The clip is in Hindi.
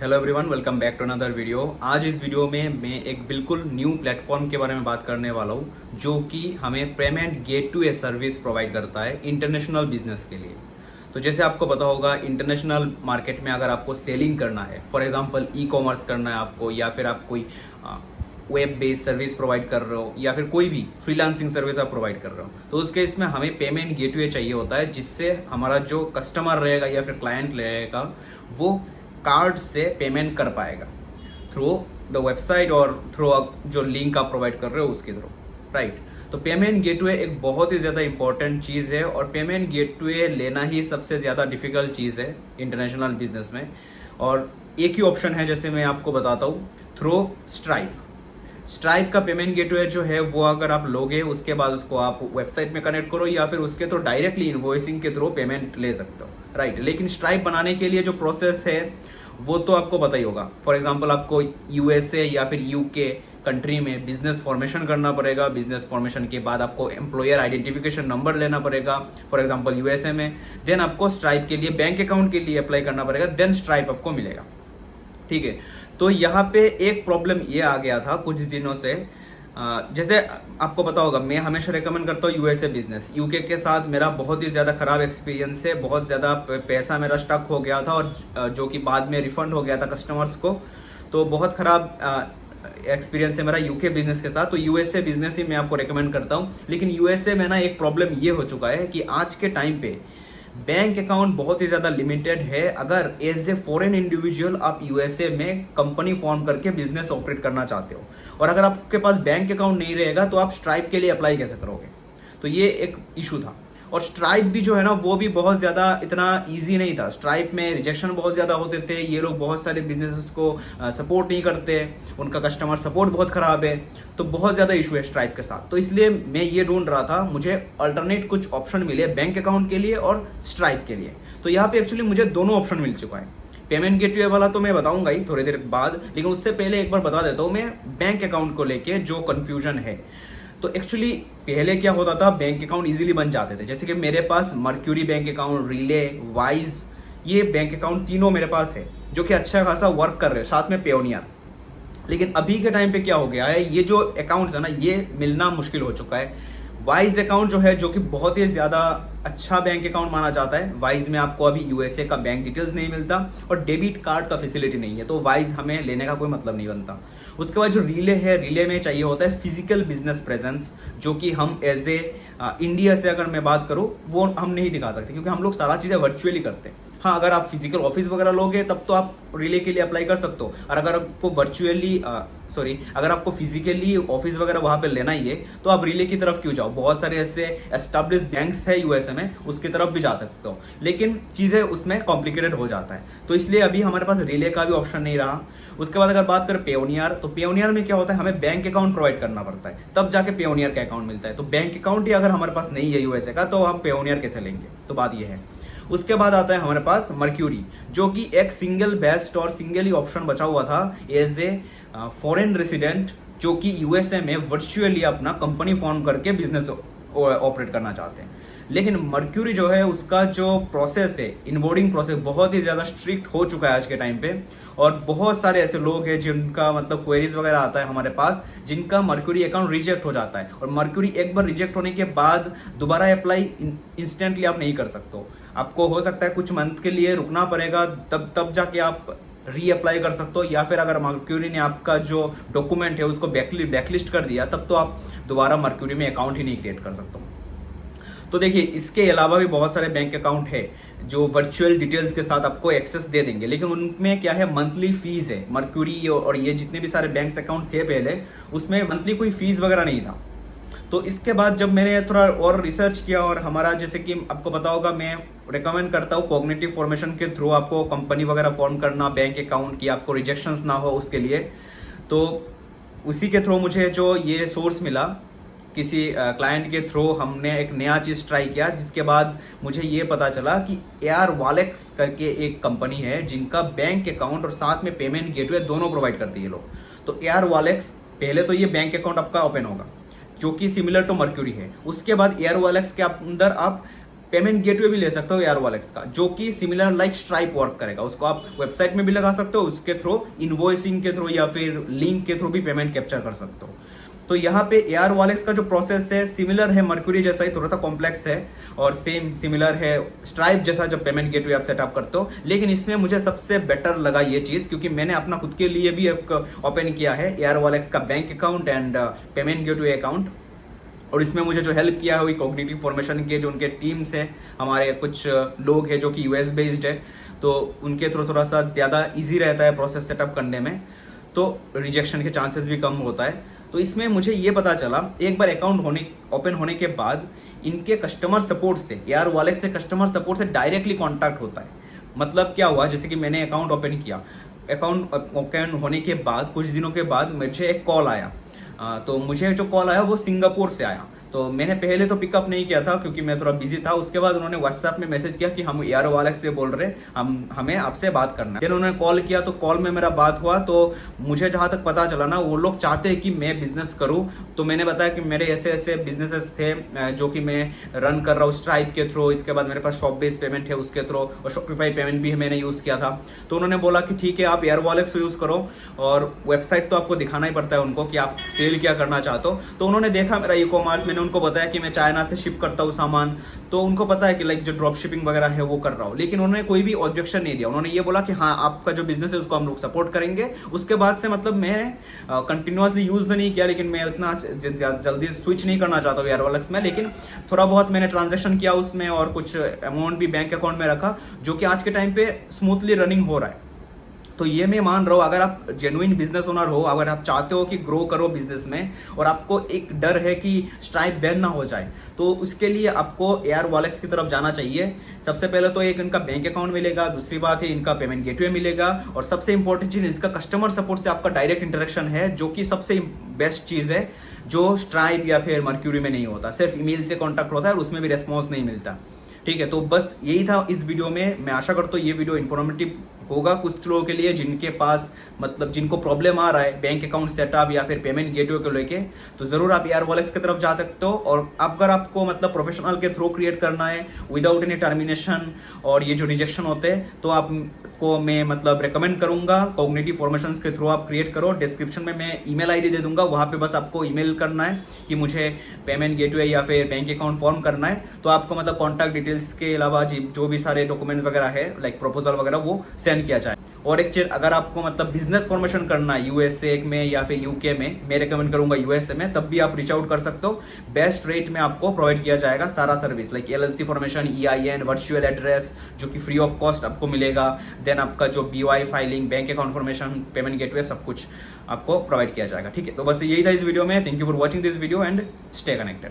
Hello everyone, welcome back to another video. आज इस वीडियो में मैं एक बिल्कुल न्यू प्लेटफॉर्म के बारे में बात करने वाला हूँ जो कि हमें पेमेंट गेटवे सर्विस प्रोवाइड करता है इंटरनेशनल बिजनेस के लिए। तो जैसे आपको पता होगा, इंटरनेशनल मार्केट में अगर आपको सेलिंग करना है, फॉर एग्जांपल ई कॉमर्स करना है आपको, या फिर आप कोई वेब बेस्ड सर्विस प्रोवाइड कर रहे हो, या फिर कोई भी फ्रीलांसिंग सर्विस आप प्रोवाइड कर रहे हो, तो उस केस में हमें पेमेंट गेटवे चाहिए होता है, जिससे हमारा जो कस्टमर रहेगा या फिर क्लाइंट रहेगा वो कार्ड से पेमेंट कर पाएगा थ्रू द वेबसाइट और थ्रू जो लिंक आप प्रोवाइड कर रहे हो उसके थ्रू, राइट। तो पेमेंट गेटवे एक बहुत ही ज़्यादा इंपॉर्टेंट चीज़ है और पेमेंट गेटवे लेना ही सबसे ज़्यादा डिफिकल्ट चीज़ है इंटरनेशनल बिजनेस में। और एक ही ऑप्शन है, जैसे मैं आपको बताता हूँ, थ्रू स्ट्राइप का पेमेंट गेटवे जो है वो अगर आप लोगे, उसके बाद उसको आप वेबसाइट में कनेक्ट करो या फिर उसके तो डायरेक्टली इनवॉइसिंग के थ्रू पेमेंट ले सकते हो, राइट। लेकिन स्ट्राइप बनाने के लिए जो प्रोसेस है वो तो आपको पता ही होगा। फॉर एग्जांपल, आपको यूएसए या फिर यूके कंट्री में बिजनेस फॉर्मेशन करना पड़ेगा। बिजनेस फॉर्मेशन के बाद आपको एम्प्लॉयर आइडेंटिफिकेशन नंबर लेना पड़ेगा, फॉर एग्जांपल यूएसए में। देन आपको स्ट्राइप के लिए बैंक अकाउंट के लिए अप्लाई करना पड़ेगा, देन स्ट्राइप आपको मिलेगा, ठीक है। तो यहाँ पे एक प्रॉब्लम ये आ गया था कुछ दिनों से। जैसे आपको पता होगा, मैं हमेशा रेकमेंड करता हूँ यूएसए बिजनेस। यूके के साथ मेरा बहुत ही ज़्यादा खराब एक्सपीरियंस है, बहुत ज़्यादा पैसा मेरा स्टक हो गया था और जो कि बाद में रिफंड हो गया था कस्टमर्स को। तो बहुत खराब एक्सपीरियंस है मेरा यूके बिजनेस के साथ। तो यूएसए बिजनेस ही मैं आपको रेकमेंड करता हूँ। लेकिन यूएसए में ना एक प्रॉब्लम ये हो चुका है कि आज के टाइम पे बैंक अकाउंट बहुत ही ज़्यादा लिमिटेड है। अगर एज ए फॉरेन इंडिविजुअल आप यूएसए में कंपनी फॉर्म करके बिजनेस ऑपरेट करना चाहते हो, और अगर आपके पास बैंक अकाउंट नहीं रहेगा तो आप स्ट्राइप के लिए अप्लाई कैसे करोगे? तो ये एक इशू था। और स्ट्राइप भी जो है ना, वो भी बहुत ज़्यादा इतना इजी नहीं था। स्ट्राइप में रिजेक्शन बहुत ज़्यादा होते थे। ये लोग बहुत सारे बिजनेसेस को सपोर्ट नहीं करते, उनका कस्टमर सपोर्ट बहुत ख़राब है। तो बहुत ज़्यादा इशू है स्ट्राइप के साथ। तो इसलिए मैं ये ढूंढ रहा था, मुझे अल्टरनेट कुछ ऑप्शन मिले बैंक अकाउंट के लिए और स्ट्राइप के लिए। तो यहाँ पे एक्चुअली मुझे दोनों ऑप्शन मिल चुका है। पेमेंट गेटवे वाला तो मैं बताऊंगा ही थोड़ी देर बाद, लेकिन उससे पहले एक बार बता देता हूँ मैं बैंक अकाउंट को लेके जो कन्फ्यूजन है। तो एक्चुअली पहले क्या होता था, बैंक अकाउंट इजीली बन जाते थे। जैसे कि मेरे पास Mercury bank account, Relay, Wise, ये बैंक अकाउंट तीनों मेरे पास है जो कि अच्छा खासा वर्क कर रहे हैं, साथ में पेयोनियर। लेकिन अभी के टाइम पे क्या हो गया है, ये जो अकाउंट्स है ना, ये मिलना मुश्किल हो चुका है। वाइज अकाउंट जो है, जो कि बहुत ही ज़्यादा अच्छा बैंक अकाउंट माना जाता है, वाइज में आपको अभी यूएसए का बैंक डिटेल्स नहीं मिलता और डेबिट कार्ड का फैसिलिटी नहीं है, तो वाइज हमें लेने का कोई मतलब नहीं बनता। उसके बाद जो रिले है, रिले में चाहिए होता है फिजिकल बिजनेस प्रेजेंस, जो कि हम एज ए इंडिया से अगर मैं बात करूँ वो हम नहीं दिखा सकते, क्योंकि हम लोग सारा चीज़ें वर्चुअली करते हैं। हाँ, अगर आप फिजिकल ऑफिस वगैरह लोगे तब तो आप रिले के लिए अप्लाई कर सकते हो। और अगर आपको अगर आपको फिजिकली ऑफिस वगैरह वहाँ पे लेना ही है तो आप रिले की तरफ क्यों जाओ? बहुत सारे ऐसे एस्टेब्लिश बैंक्स है यूएसए में, उसकी तरफ भी जा सकते हो, लेकिन चीज़ें उसमें कॉम्प्लिकेटेड हो जाता है। तो इसलिए अभी हमारे पास रिले का भी ऑप्शन नहीं रहा। उसके बाद अगर बात करें पेयोनियर, तो पेयोनियर में क्या होता है, हमें बैंक अकाउंट प्रोवाइड करना पड़ता है, तब जाके पेयोनियर का अकाउंट मिलता है। तो बैंक अकाउंट ही अगर हमारे पास नहीं है यूएसए का, तो हम पेयोनियर कैसे लेंगे? तो बात यह है। उसके बाद आता है हमारे पास मर्क्यूरी, जो कि एक सिंगल बेस्ट और सिंगल ही ऑप्शन बचा हुआ था एज ए फॉरेन रेसिडेंट, जो कि यूएसए में वर्चुअली अपना कंपनी फॉर्म करके बिजनेस ऑपरेट करना चाहते हैं। लेकिन मर्क्यूरी जो है, उसका जो प्रोसेस है, इनबोर्डिंग प्रोसेस बहुत ही ज़्यादा स्ट्रिक्ट हो चुका है आज के टाइम पे। और बहुत सारे ऐसे लोग हैं जिनका मतलब क्वेरीज वगैरह आता है हमारे पास, जिनका मर्क्यूरी अकाउंट रिजेक्ट हो जाता है। और मर्क्यूरी एक बार रिजेक्ट होने के बाद दोबारा अप्लाई इंस्टेंटली आप नहीं कर सकते हो। आपको हो सकता है कुछ मंथ के लिए रुकना पड़ेगा, तब जाके आप रीअप्लाई कर सकते हो। या फिर अगर मर्क्यूरी ने आपका जो डॉक्यूमेंट है उसको ब्लैकलिस्ट कर दिया, तब तो आप दोबारा मर्क्यूरी में अकाउंट ही नहीं क्रिएट कर सकते हो। तो देखिए, इसके अलावा भी बहुत सारे बैंक अकाउंट है जो वर्चुअल डिटेल्स के साथ आपको एक्सेस दे देंगे, लेकिन उनमें क्या है, मंथली फीस है। मर्क्यूरी और ये जितने भी सारे बैंक अकाउंट थे पहले, उसमें मंथली कोई फीस वगैरह नहीं था। तो इसके बाद जब मैंने थोड़ा और रिसर्च किया, और हमारा जैसे कि आपको पता होगा, मैं रिकमेंड करता हूँ कॉग्निटिव फॉर्मेशन के थ्रू आपको कंपनी वगैरह फॉर्म करना बैंक अकाउंट की, आपको रिजेक्शंस ना हो उसके लिए। तो उसी के थ्रू मुझे जो ये सोर्स मिला, किसी क्लाइंट के थ्रू हमने एक नया चीज़ ट्राई किया, जिसके बाद मुझे ये पता चला कि एआर वॉलेक्स करके एक कंपनी है जिनका बैंक अकाउंट और साथ में पेमेंट गेटवे दोनों प्रोवाइड करती है लोग। तो एआर वॉलेक्स, पहले तो ये बैंक अकाउंट आपका ओपन होगा जो कि सिमिलर टू मर्क्यूरी है। उसके बाद एआर वॉलेक्स के अंदर आप पेमेंट गेटवे भी ले सकते हो एयरवॉलेक्स का, जो कि सिमिलर लाइक स्ट्राइप वर्क करेगा। उसको आप वेबसाइट में भी लगा सकते हो, उसके थ्रू इनवॉइसिंग के थ्रू या फिर लिंक के थ्रू भी पेमेंट कैप्चर कर सकते हो। तो यहाँ पे एयरवॉलेक्स का जो प्रोसेस है सिमिलर है मर्क्यूरी जैसा ही, थोड़ा सा कॉम्प्लेक्स है और सेम सिमिलर है स्ट्राइप जैसा जब पेमेंट गेटवे आप सेटअप करते हो। लेकिन इसमें मुझे सबसे बेटर लगा ये चीज, क्योंकि मैंने अपना खुद के लिए भी एक ओपन किया है एयरवॉलेक्स का bank account and payment gateway account. और इसमें मुझे जो हेल्प किया है वही कॉग्निटिव फॉर्मेशन के जो उनके टीम्स है, हमारे कुछ लोग हैं जो कि यूएस बेस्ड है, तो उनके थ्रू थोड़ा सा ज़्यादा इजी रहता है प्रोसेस सेटअप करने में, तो रिजेक्शन के चांसेस भी कम होता है। तो इसमें मुझे ये पता चला एक बार अकाउंट ओपन होने के बाद इनके कस्टमर सपोर्ट से, एयरवॉलेक्स से कस्टमर सपोर्ट से डायरेक्टली कॉन्टैक्ट होता है। मतलब क्या हुआ, जैसे कि मैंने अकाउंट ओपन किया, अकाउंट ओपन होने के बाद कुछ दिनों के बाद मुझे एक कॉल आया। तो मुझे जो कॉल आया वो सिंगापुर से आया। तो मैंने पहले तो पिकअप नहीं किया था क्योंकि मैं थोड़ा बिजी था। उसके बाद उन्होंने व्हाट्सएप में मैसेज किया कि हम एयरवॉलेक्स से बोल रहे, हमें आपसे बात करना है। फिर उन्होंने कॉल किया, तो कॉल में मेरा बात हुआ। तो मुझे जहां तक पता चला ना, वो लोग चाहते हैं कि मैं बिजनेस करूं। तो मैंने बताया कि मेरे ऐसे ऐसे बिजनेसेस थे जो कि मैं रन कर रहा हूँ स्ट्राइप के थ्रू। इसके बाद मेरे पास शॉप बेस्ड पेमेंट है उसके थ्रू, और शॉपिफाई पेमेंट भी मैंने यूज किया था। तो उन्होंने बोला कि ठीक है आप एयरवॉलेक्स यूज करो, और वेबसाइट तो आपको दिखाना ही पड़ता है उनको कि आप सेल क्या करना चाहते हो। तो उन्होंने देखा मेरा ई कॉमर्स, मैंने उनको बताया कि मैं चाइना से शिप करता हूँ सामान, तो उनको पता है कि लाइक जो ड्रॉप शिपिंग वगैरह है वो कर रहा हूँ। लेकिन उन्होंने कोई भी ऑब्जेक्शन नहीं दिया। उन्होंने ये बोला कि हाँ आपका जो बिजनेस है उसको हम लोग सपोर्ट करेंगे। उसके बाद से मतलब मैं कंटिन्यूसली यूज तो नहीं किया, लेकिन मैं इतना जल्दी स्विच नहीं करना चाहता हूँ एयरवॉलेक्स में। लेकिन थोड़ा बहुत मैंने ट्रांजेक्शन किया उसमें, और कुछ अमाउंट भी बैंक अकाउंट में रखा, जो कि आज के टाइम पे स्मूथली रनिंग हो रहा है। तो ये मैं मान रहा हूँ, अगर आप जेन्युइन बिजनेस ओनर हो, अगर आप चाहते हो कि ग्रो करो बिजनेस में, और आपको एक डर है कि स्ट्राइप बैन ना हो जाए, तो उसके लिए आपको एयरवॉलेक्स की तरफ जाना चाहिए। सबसे पहले तो एक इनका बैंक अकाउंट मिलेगा, दूसरी बात है इनका पेमेंट गेटवे मिलेगा, और सबसे इंपॉर्टेंट चीज इसका कस्टमर सपोर्ट से आपका डायरेक्ट इंटरेक्शन है, जो कि सबसे बेस्ट चीज है, जो स्ट्राइप या फिर मर्क्यूरी में नहीं होता। सिर्फ ईमेल से कॉन्टैक्ट होता है और उसमें भी रेस्पॉन्स नहीं मिलता। ठीक है, तो बस यही था इस वीडियो में। मैं आशा करता हूँ ये वीडियो इन्फॉर्मेटिव होगा कुछ लोगों के लिए, जिनके पास मतलब जिनको प्रॉब्लम आ रहा है बैंक अकाउंट सेटअप या फिर पेमेंट गेटवे को लेके। तो जरूर आप एयरवॉलेक्स की तरफ जा सकते हो। और अगर आपको मतलब प्रोफेशनल के थ्रू क्रिएट करना है विदाउट एनी टर्मिनेशन और ये जो रिजेक्शन होते हैं, तो आपको मैं मतलब रेकमेंड करूंगा कॉग्निटिव फॉर्मेशंस के थ्रू आप क्रिएट करो। डिस्क्रिप्शन में मैं ईमेल आईडी दे दूंगा, वहां पे बस आपको ईमेल करना है कि मुझे पेमेंट गेटवे या फिर बैंक अकाउंट फॉर्म करना है। तो आपको मतलब कॉन्टैक्ट डिटेल्स के अलावा जो भी सारे डॉक्यूमेंट वगैरह है लाइक प्रपोजल वगैरह वो सेंड किया जाए। और एक चीज, अगर आपको मतलब बिजनेस फॉर्मेशन करना है यूएसए में या फिर यूके में, मैं रेकमेंड करूंगा यूएसए में, तब भी आप रीच आउट कर सकते हो। बेस्ट रेट में आपको प्रोवाइड किया जाएगा सारा service, like LLC formation, EIN, virtual address, जो कि फ्री ऑफ कॉस्ट आपको मिलेगा। देन आपका जो BY filing, bank account formation, payment gateway, सब कुछ आपको प्रोवाइड किया जाएगा। ठीक है, तो बस यही था इस वीडियो में। Thank you for watching this video and stay connected.